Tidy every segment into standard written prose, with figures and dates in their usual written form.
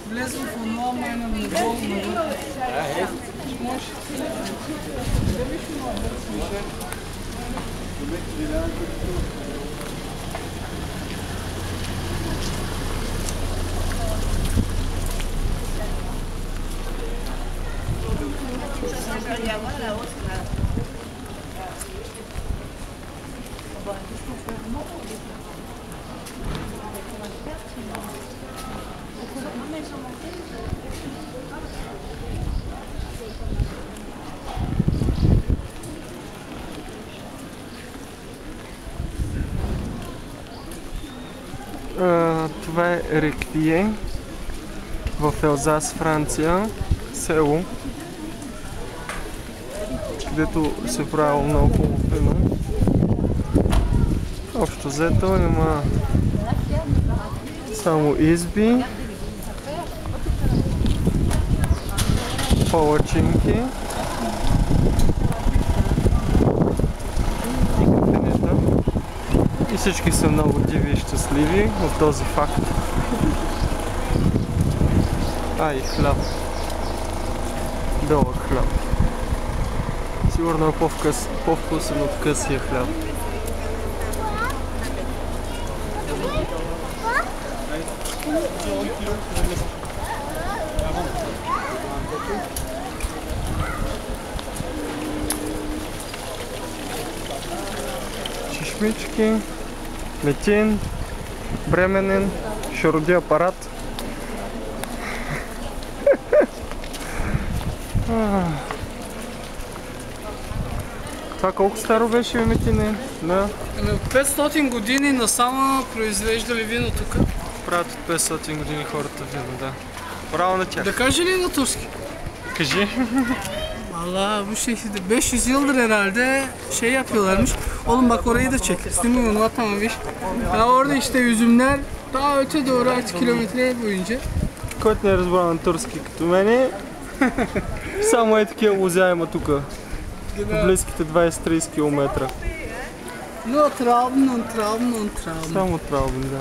Влезвам в онлайн майна на долу навътре. Може да виж онлайн. Това е Реквие в Елзас, Франция, село, където се правило много хубаво вино. Общо взето има само изби, палачинки и всички са много диви и щастливи от този факт. И хляб. Дълъг хляб. Сигурно е по-вкусен от късия хляб. Чешмички, метин, бременен, ще роди апарат. Това колко старо беше метине? Да. 500 години насама произвеждали вино тук. Правят от 500 години хората вино, да. Браво на тях. Да кажа ли на турски? Кажи. Valla bu şekilde 500 yıldır herhalde şey yapıyorlarmış. Oğlum bak orayı da çek. Değil mi? Tamam bir. Ya orada işte üzümler daha öte doğru 6 kilometre boyunca. Който не е разбрал на турски като мене, само е такива лозя има тук. В близките 20-30 км. No Trabzon. Само Трабзон, да.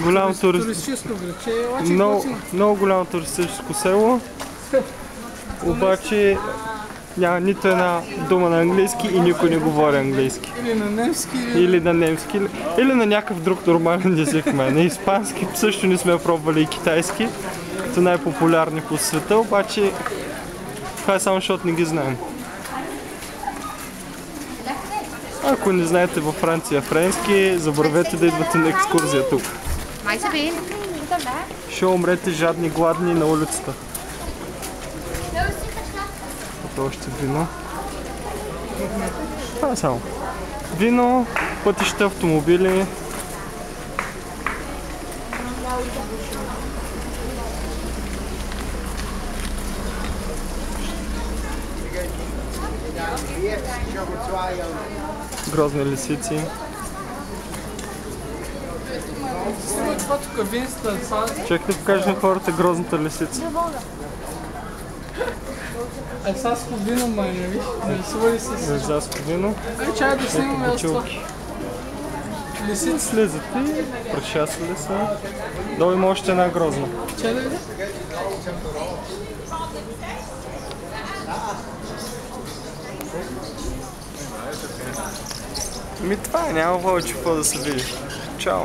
Голямо много голямо туристическо село, обаче няма нито една дума на английски и никой не говори английски. Или на немски, или на някакъв друг нормален език. На испански също не сме пробвали и китайски, като най-популярни по света, обаче това е само защото не ги знаем. Ако не знаете във Франция френски, забравете да идвате на екскурзия тук. Ще умрете жадни, гладни на улицата. Ето още вино. Това е само. Вино, пътища, автомобили. Грозни лисици. Чакай да покажеш на хората грозната лисица. Елзаско вино май, не виж? Нарисували с... Елзаско вино. Чай да снимаме с това. Лисица. Слизат и пречаствали са. Долу има още една грозна. Чай да видя? Това е, няма повече какво да се види. Чао!